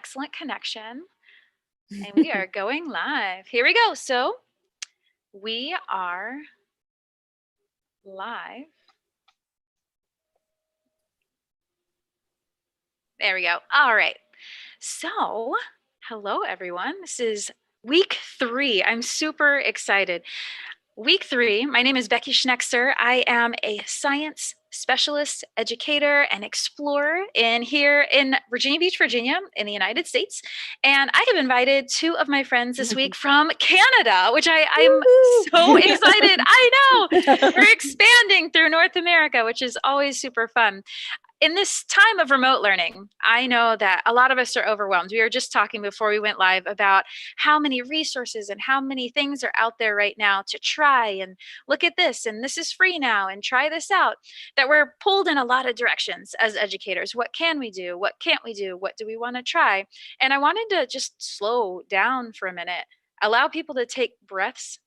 excellent connection. And we are going live. Here we go. So we are live. There we go. All right. So, hello everyone. This is week 3. I'm super excited. Week 3, my name is Becky Schnekser. I am a science specialist, educator, and explorer here in Virginia Beach, Virginia, in the United States. And I have invited 2 of my friends this week from Canada, which I'm so excited. I know we're expanding through North America, which is always super fun. In this time of remote learning, I know that a lot of us are overwhelmed. We were just talking before we went live about how many resources and how many things are out there right now to try and look at this, and this is free now, and try this out, that we're pulled in a lot of directions as educators. What can we do? What can't we do? What do we want to try? And I wanted to just slow down for a minute, allow people to take breaths,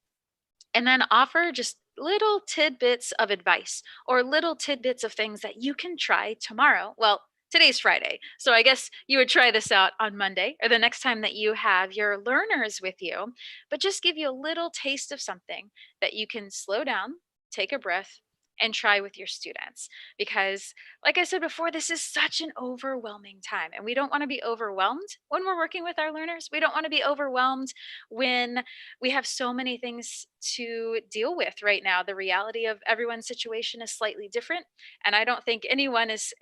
and then offer just little tidbits of advice or little tidbits of things that you can try tomorrow. Well, today's Friday, so I guess you would try this out on Monday or the next time that you have your learners with you, but just give you a little taste of something that you can slow down, take a breath, and try with your students. Because, like I said before, this is such an overwhelming time, and we don't want to be overwhelmed when we're working with our learners. We don't want to be overwhelmed when we have so many things to deal with right now. The reality of everyone's situation is slightly different, and I don't think anyone is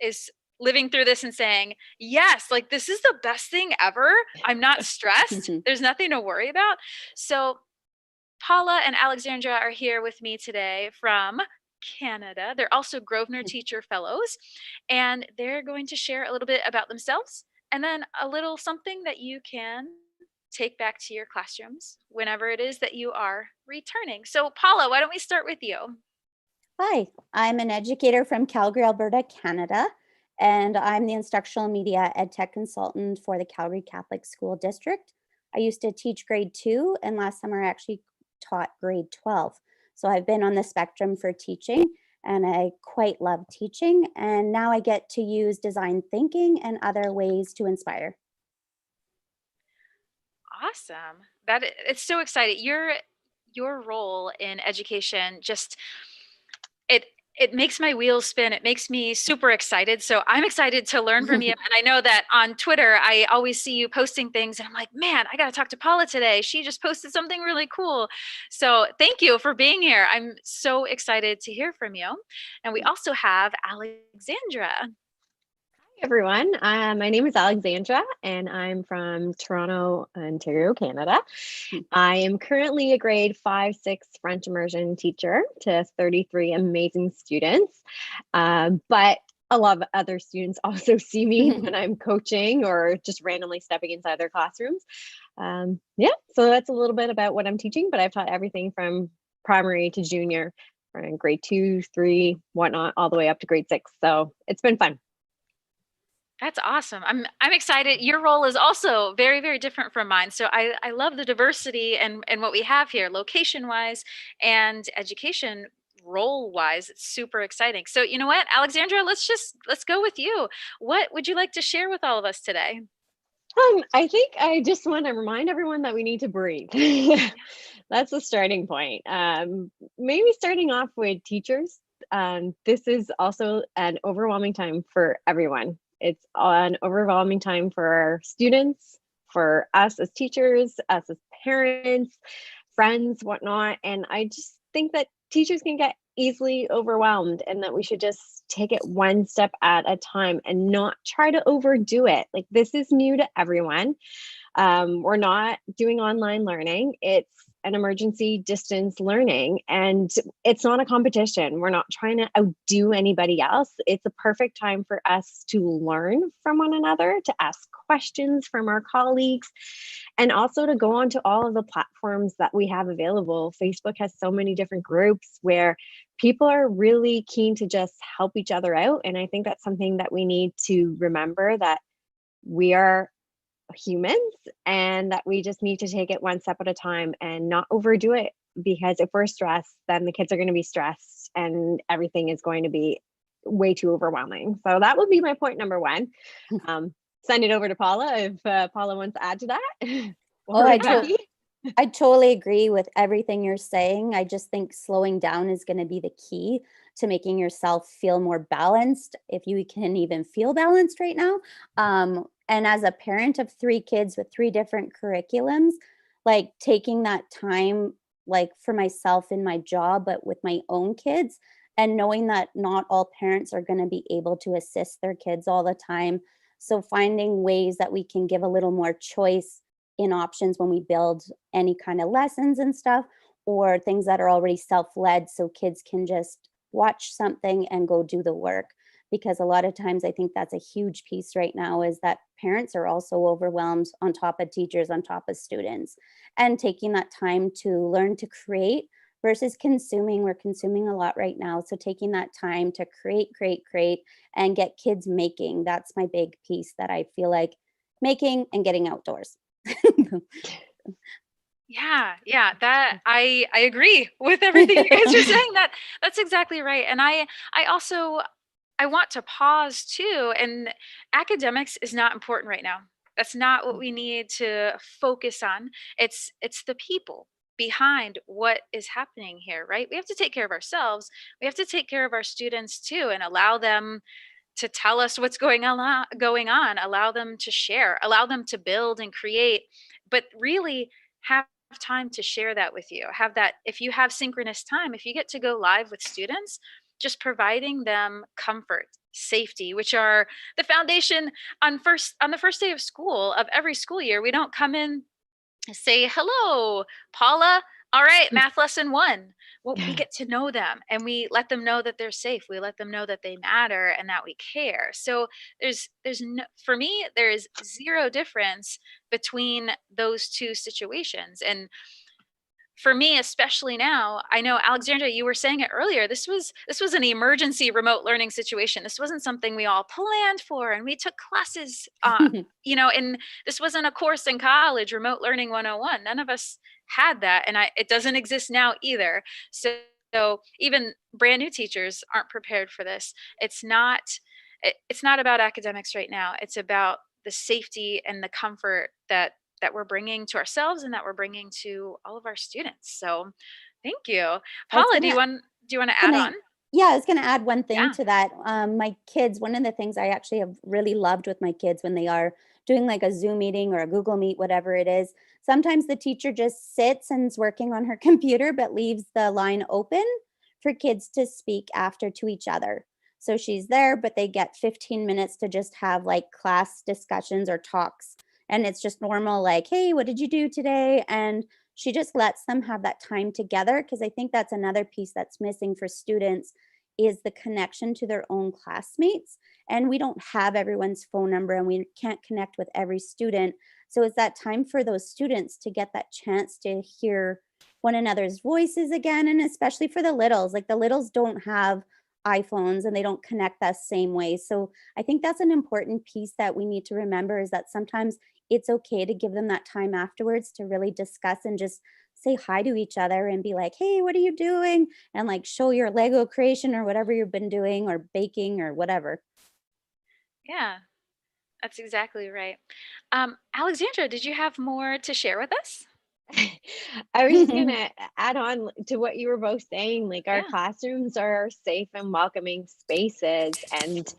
living through this and saying, yes, like this is the best thing ever. I'm not stressed. There's nothing to worry about. So Paula and Alexandra are here with me today from Canada. They're also Grosvenor Teacher Fellows, and they're going to share a little bit about themselves and then a little something that you can take back to your classrooms whenever it is that you are returning. So Paula, why don't we start with you? Hi, I'm an educator from Calgary, Alberta, Canada, and I'm the instructional media ed tech consultant for the Calgary Catholic School District. I used to teach grade 2, and last summer I actually taught grade 12. So I've been on the spectrum for teaching, and I quite love teaching. And now I get to use design thinking and other ways to inspire. Awesome. It's so exciting. Your role in education just it makes my wheels spin. It makes me super excited. So I'm excited to learn from you. And I know that on Twitter, I always see you posting things and I'm like, man, I got to talk to Paula today. She just posted something really cool. So thank you for being here. I'm so excited to hear from you. And we also have Alexandra. Everyone. My name is Alexandra, and I'm from Toronto, Ontario, Canada. I am currently a grade 5-6 French immersion teacher to 33 amazing students, but a lot of other students also see me when I'm coaching or just randomly stepping inside their classrooms. Yeah, so that's a little bit about what I'm teaching, but I've taught everything from primary to junior, from grade 2, 3, whatnot, all the way up to grade 6. So it's been fun. That's awesome. I'm excited. Your role is also very, very different from mine. So I love the diversity and what we have here, location wise and education role wise. It's super exciting. So you know what, Alexandra, let's go with you. What would you like to share with all of us today? I think I just want to remind everyone that we need to breathe. That's the starting point. Maybe starting off with teachers. This is also an overwhelming time for everyone. It's an overwhelming time for our students, for us as teachers, us as parents, friends, whatnot. And I just think that teachers can get easily overwhelmed and that we should just take it one step at a time and not try to overdo it. Like, this is new to everyone. We're not doing online learning. It's an emergency distance learning, and it's not a competition. We're not trying to outdo anybody else. It's a perfect time for us to learn from one another, to ask questions from our colleagues, and also to go onto all of the platforms that we have available. Facebook has so many different groups where people are really keen to just help each other out. And I think that's something that we need to remember, that we are humans and that we just need to take it one step at a time and not overdo it, because if we're stressed, then the kids are going to be stressed and everything is going to be way too overwhelming. So that would be my point number one. send it over to Paula if Paula wants to add to that. Oh, Or Becky. I totally agree with everything you're saying. I just think slowing down is going to be the key to making yourself feel more balanced, if you can even feel balanced right now. And as a parent of 3 kids with 3 different curriculums, like taking that time, like for myself in my job, but with my own kids, and knowing that not all parents are going to be able to assist their kids all the time. So finding ways that we can give a little more choice in options when we build any kind of lessons and stuff, or things that are already self-led so kids can just watch something and go do the work. Because a lot of times I think that's a huge piece right now, is that parents are also overwhelmed on top of teachers, on top of students, and taking that time to learn to create versus consuming. We're consuming a lot right now. So taking that time to create, and get kids making. That's my big piece that I feel like making and getting outdoors. Yeah, that I agree with everything you guys are saying. That's exactly right. And I also I want to pause too. And academics is not important right now. That's not what we need to focus on. It's the people behind what is happening here, right? We have to take care of ourselves. We have to take care of our students too, and allow them to tell us what's going on, allow them to share, allow them to build and create, but really have time to share that with you. Have that, if you have synchronous time, if you get to go live with students, just providing them comfort, safety, which are the foundation on the first day of school of every school year. We don't come in, say, hello, Paula. All right, math lesson 1. Well, we get to know them and we let them know that they're safe. We let them know that they matter and that we care. So there's no, for me, there is zero difference between those two situations. And for me, especially now, I know, Alexandra, you were saying it earlier, this was an emergency remote learning situation. This wasn't something we all planned for and we took classes and this wasn't a course in college, remote learning 101. None of us had that, and it doesn't exist now either. So even brand new teachers aren't prepared for this. It's not about academics right now. It's about the safety and the comfort that we're bringing to ourselves and that we're bringing to all of our students. So thank you. I was Paula, do gonna you want to add gonna on? yeah, I was gonna add one thing Yeah. to that. My kids, one of the things I actually have really loved with my kids when they are doing like a Zoom meeting or a Google Meet, whatever it is, sometimes the teacher just sits and is working on her computer, but leaves the line open for kids to speak after to each other. So she's there, but they get 15 minutes to just have like class discussions or talks. And it's just normal, like, hey, what did you do today? And she just lets them have that time together, because I think that's another piece that's missing for students, is the connection to their own classmates. And we don't have everyone's phone number and we can't connect with every student. So it's that time for those students to get that chance to hear one another's voices again. And especially for the littles, like the littles don't have iPhones and they don't connect that same way. So I think that's an important piece that we need to remember, is that sometimes it's okay to give them that time afterwards to really discuss and just say hi to each other and be like, hey, what are you doing? And like show your Lego creation or whatever you've been doing, or baking or whatever. Yeah, that's exactly right. Alexandra, did you have more to share with us? I was just gonna add on to what you were both saying. Like, our Yeah. classrooms are safe and welcoming spaces, and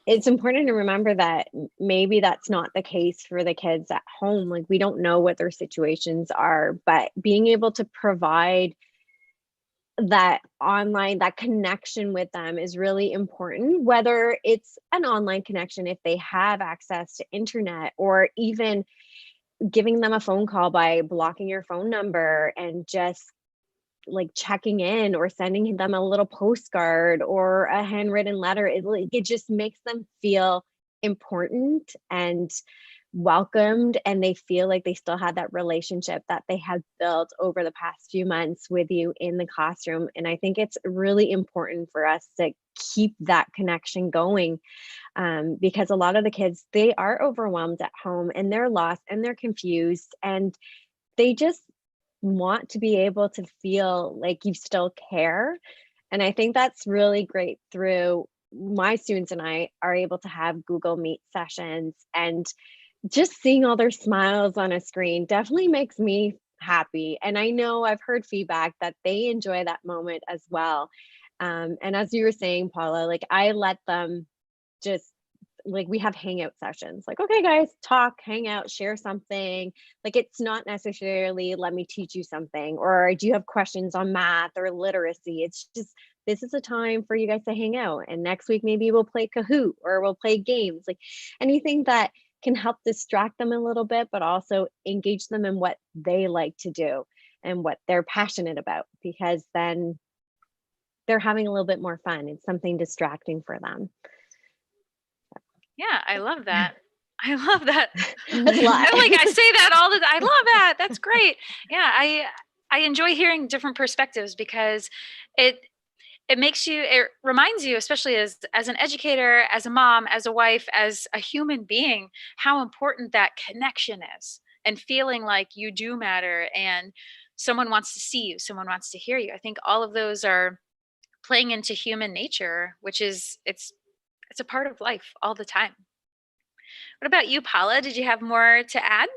it's important to remember that maybe that's not the case for the kids at home. Like, we don't know what their situations are, but being able to provide that online, that connection with them is really important, whether it's an online connection if they have access to internet, or even giving them a phone call by blocking your phone number and just like checking in, or sending them a little postcard or a handwritten letter. It just makes them feel important and welcomed, and they feel like they still have that relationship that they have built over the past few months with you in the classroom. And I think it's really important for us to keep that connection going, because a lot of the kids, they are overwhelmed at home and they're lost and they're confused, and they just want to be able to feel like you still care. And I think that's really great through my students and I are able to have Google Meet sessions, and just seeing all their smiles on a screen definitely makes me happy. And I know I've heard feedback that they enjoy that moment as well. And as you were saying, Paula, like I let them just, like, we have hangout sessions, like, okay guys, talk, hang out, share something. Like, it's not necessarily let me teach you something, or do you have questions on math or literacy. It's just, this is a time for you guys to hang out, and next week maybe we'll play Kahoot or we'll play games, like anything that can help distract them a little bit, but also engage them in what they like to do and what they're passionate about, because then they're having a little bit more fun. It's something distracting for them. Yeah, I love that. I love that. That's a lot. I say that all the time. I love that. That's great. Yeah, I enjoy hearing different perspectives, because it it reminds you, especially as an educator, as a mom, as a wife, as a human being, how important that connection is, and feeling like you do matter, and someone wants to see you, someone wants to hear you. I think all of those are playing into human nature, which is it's a part of life all the time. What about you, Paula? Did you have more to add?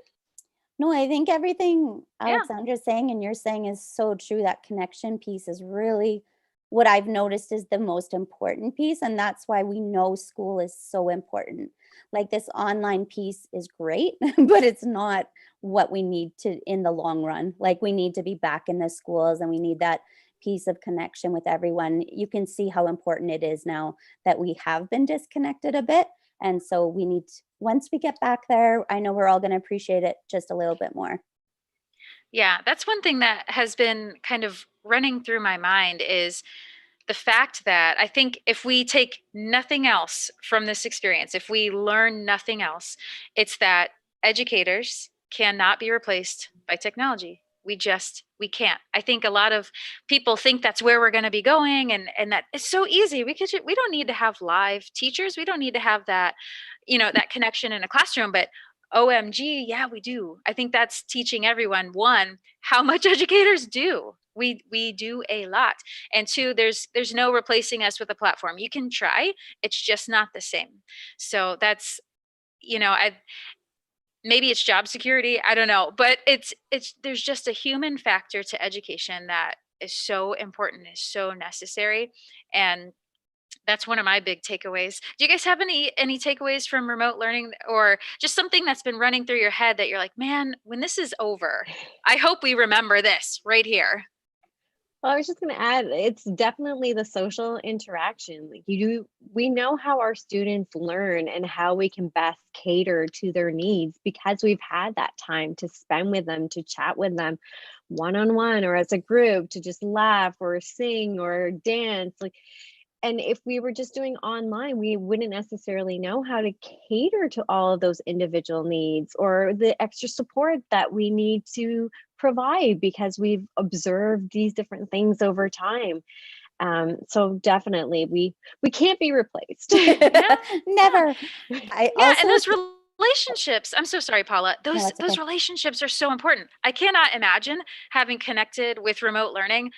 No, I think everything Yeah. Alexandra's saying and you're saying is so true. That connection piece is really what I've noticed is the most important piece. And that's why we know school is so important. Like this online piece is great, but it's not what we need to in the long run. Like we need to be back in the schools and we need that piece of connection with everyone. You can see how important it is now that we have been disconnected a bit. And so we need, once we get back there, I know we're all going to appreciate it just a little bit more. Yeah, that's one thing that has been kind of running through my mind, is the fact that I think if we take nothing else from this experience, if we learn nothing else, it's that educators cannot be replaced by technology. We can't. I think a lot of people think that's where we're going to be going, and that it's so easy. We don't need to have live teachers. We don't need to have that, that connection in a classroom, but OMG, yeah, we do. I think that's teaching everyone, one, how much educators do. We do a lot. And two, there's no replacing us with a platform. You can try, it's just not the same. So that's, I maybe it's job security, I don't know, but it's there's just a human factor to education that is so important, is so necessary. And that's one of my big takeaways. Do you guys have any takeaways from remote learning, or just something that's been running through your head that you're like, man, when this is over, I hope we remember this right here? Well, I was just going to add, it's definitely the social interaction. Like we know how our students learn and how we can best cater to their needs, because we've had that time to spend with them, to chat with them one-on-one or as a group, to just laugh or sing or dance. Like, and if we were just doing online, we wouldn't necessarily know how to cater to all of those individual needs or the extra support that we need to provide, because we've observed these different things over time. So definitely we can't be replaced. Yeah. Never. I also, and those relationships, I'm so sorry, Paula, no, those that's okay. relationships are so important. I cannot imagine having connected with remote learning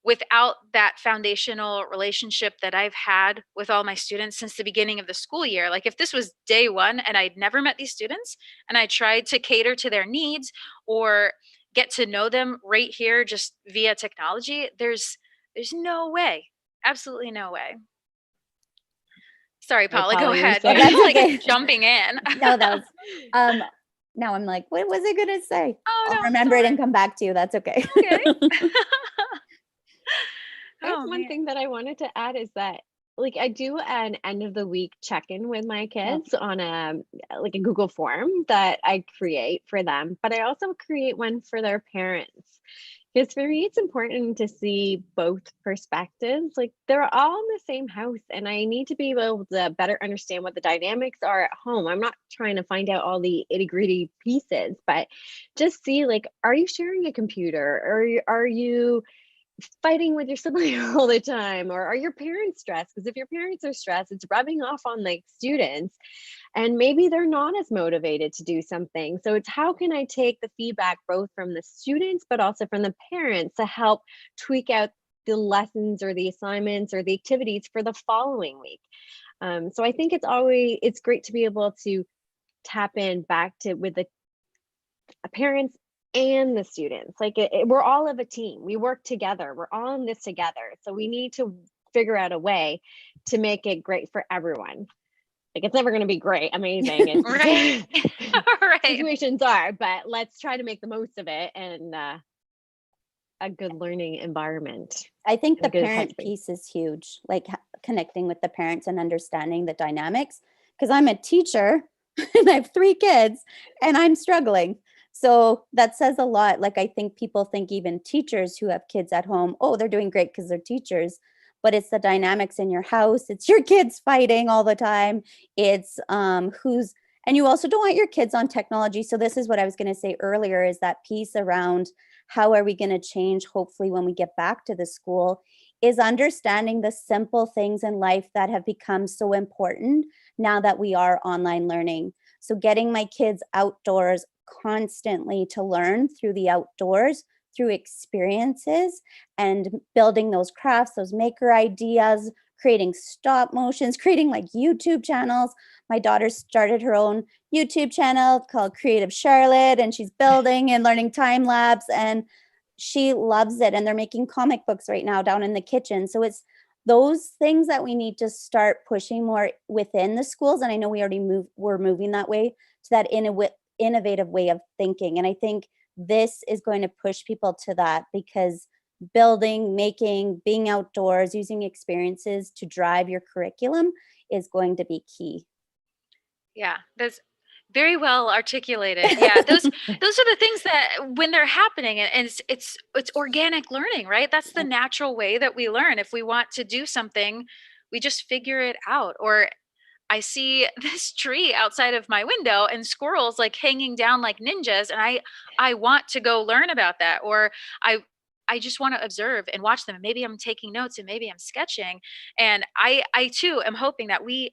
without that foundational relationship that I've had with all my students since the beginning of the school year. Like if this was day one and I'd never met these students and I tried to cater to their needs or get to know them right here just via technology, there's no way. Absolutely no way. Sorry, Paula, go Paula, you were ahead. saying- You're That's like okay. jumping in. No, that was now I'm like, what was I gonna say? Oh, I'll no, remember it sorry. and come back to you. That's okay. Okay. That's Oh, one man. thing that I wanted to add is that, like, I do an end of the week check-in with my kids on a Google form that I create for them, but I also create one for their parents. Because for me, it's important to see both perspectives. Like, they're all in the same house, and I need to be able to better understand what the dynamics are at home. I'm not trying to find out all the itty-gritty pieces, but just see, like, are you sharing a computer? Or are you fighting with your sibling all the time? Or are your parents stressed? Because if your parents are stressed, it's rubbing off on like students, and maybe they're not as motivated to do something. So it's, how can I take the feedback both from the students but also from the parents to help tweak out the lessons or the assignments or the activities for the following week. So I think it's great to be able to tap in back to with the parents and the students. Like we're all of a team. We work together. We're all in this together. So we need to figure out a way to make it great for everyone. Like it's never going to be great, amazing. It's Right. Right. situations are, but let's try to make the most of it and a good learning environment. I think and a the good parent headspace. piece is huge, like connecting with the parents and understanding the dynamics. Because I'm a teacher and I have 3 kids and I'm struggling. So that says a lot. Like I think people think even teachers who have kids at home, oh, they're doing great because they're teachers. But it's the dynamics in your house. It's your kids fighting all the time. It's and you also don't want your kids on technology. So this is what I was going to say earlier, is that piece around how are we going to change, hopefully when we get back to the school, is understanding the simple things in life that have become so important now that we are online learning. So getting my kids outdoors constantly to learn through the outdoors, through experiences, and building those crafts, those maker ideas, creating stop motions, creating like YouTube channels. My daughter started her own YouTube channel called Creative Charlotte, and she's building and learning time lapse, and she loves it. And they're making comic books right now down in the kitchen. So it's those things that we need to start pushing more within the schools. And I know we're moving that way, to that innovative way of thinking. And I think this is going to push people to that, because building, making, being outdoors, using experiences to drive your curriculum is going to be key. Yeah, that's very well articulated. Yeah, those are the things that when they're happening, and it's organic learning, right? That's the natural way that we learn. If we want to do something, we just figure it out. Or I see this tree outside of my window and squirrels like hanging down like ninjas, and I want to go learn about that. Or I just want to observe and watch them. And maybe I'm taking notes and maybe I'm sketching. And I too am hoping that we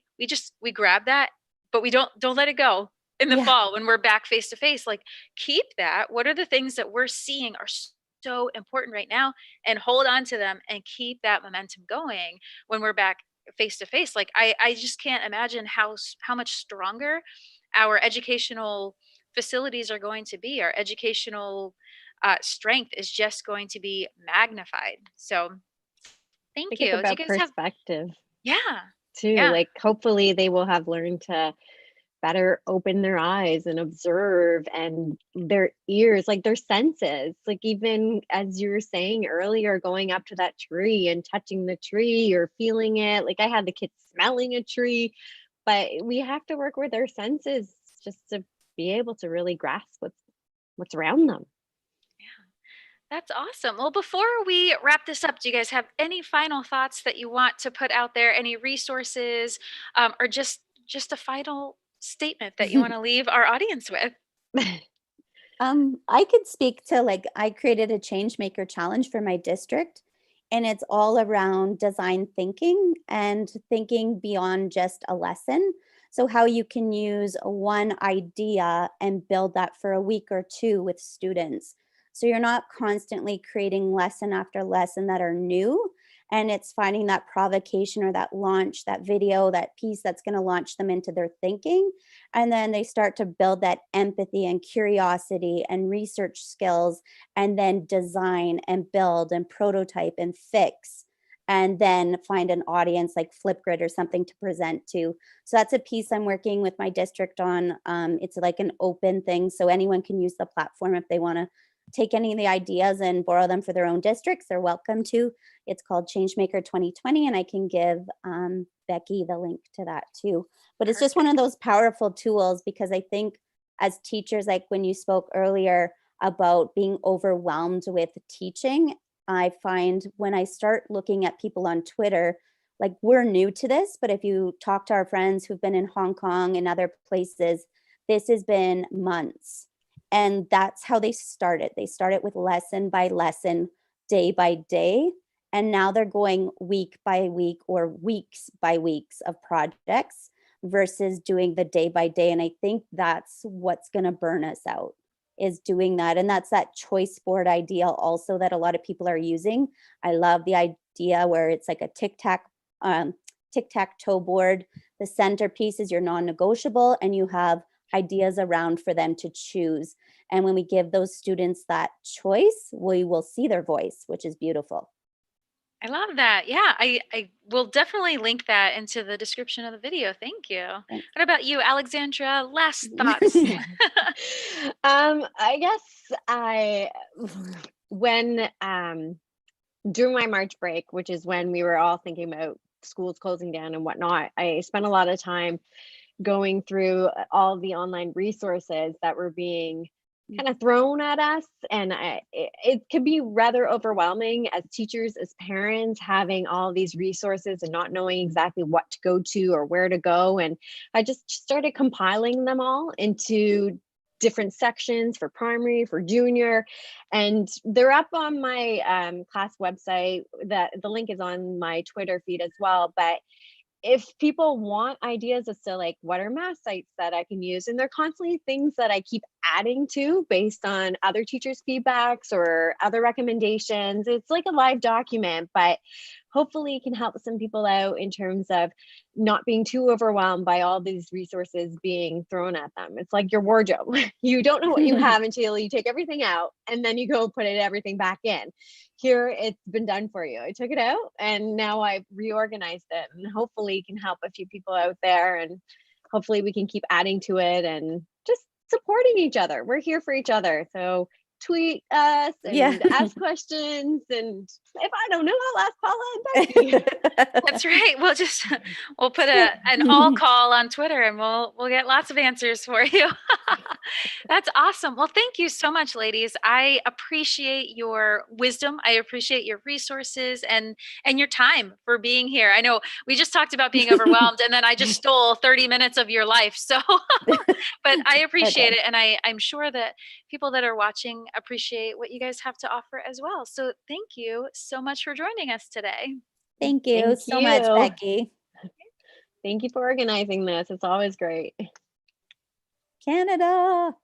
grab that, but we don't let it go in the Yeah. fall when we're back face to face. Like keep that. What are the things that we're seeing are so important right now, and hold on to them and keep that momentum going when we're back face to face. Like I just can't imagine how much stronger our educational facilities are going to be. Our educational strength is just going to be magnified. So I thank think it's you. Do you about guys have? perspective Yeah, too. yeah, Like hopefully they will have learned to better open their eyes and observe, and their ears, like their senses, like even as you were saying earlier, going up to that tree and touching the tree or feeling it. Like I had the kids smelling a tree, but we have to work with our senses just to be able to really grasp what's around them. that's awesome. Well, before we wrap this up, do you guys have any final thoughts that you want to put out there? Any resources, or just a final statement that you want to leave our audience with? I could speak to, like, I created a change maker challenge for my district, and it's all around design thinking and thinking beyond just a lesson. So how you can use one idea and build that for a week or 2 with students. So you're not constantly creating lesson after lesson that are new, and it's finding that provocation or that launch, that video, that piece that's going to launch them into their thinking. And then they start to build that empathy and curiosity and research skills, and then design and build and prototype and fix, and then find an audience like Flipgrid or something to present to. So that's a piece I'm working with my district on. It's like an open thing, so anyone can use the platform if they want to take any of the ideas and borrow them for their own districts. They're welcome to. It's called Changemaker 2020, and I can give Becky the link to that too. But it's just one of those powerful tools, because I think as teachers, like when you spoke earlier about being overwhelmed with teaching, I find when I start looking at people on Twitter, like we're new to this, but if you talk to our friends who've been in Hong Kong and other places, this has been months. And that's how they started. They started with lesson by lesson, day by day. And now they're going week by week or weeks by weeks of projects versus doing the day by day. And I think that's what's going to burn us out. is doing that. And that's that choice board idea also that a lot of people are using. I love the idea where it's like a tic-tac-toe board. The centerpiece is your non-negotiable, and you have ideas around for them to choose. And when we give those students that choice, we will see their voice, which is beautiful. I love that. Yeah, I will definitely link that into the description of the video. Thank you. Thanks. What about you, Alexandra? Last thoughts? I guess when during my March break, which is when we were all thinking about schools closing down and whatnot, I spent a lot of time going through all the online resources that were being kind of thrown at us. And it can be rather overwhelming as teachers, as parents, having all these resources and not knowing exactly what to go to or where to go. And I just started compiling them all into different sections for primary, for junior, and they're up on my class website. That the link is on my Twitter feed as well. But if people want ideas as to like what are math sites that I can use, and they're constantly things that I keep adding to based on other teachers' feedbacks or other recommendations. It's like a live document, but hopefully it can help some people out in terms of not being too overwhelmed by all these resources being thrown at them. It's like your wardrobe. You don't know what you have until you take everything out and then you go put everything back in. Here, it's been done for you. I took it out and now I've reorganized it, and hopefully it can help a few people out there, and hopefully we can keep adding to it and just supporting each other. We're here for each other. So tweet us and ask questions, and if I don't know, I'll ask Paula and Becky. That's right. We'll put an all call on Twitter, and we'll get lots of answers for you. That's awesome. Well, thank you so much, ladies. I appreciate your wisdom. I appreciate your resources and your time for being here. I know we just talked about being overwhelmed, and then I just stole 30 minutes of your life. So, but I appreciate it, and I'm sure that people that are watching appreciate what you guys have to offer as well. So thank you so much for joining us today. Thank you so much, Becky. Thank you for organizing this. It's always great. Canada.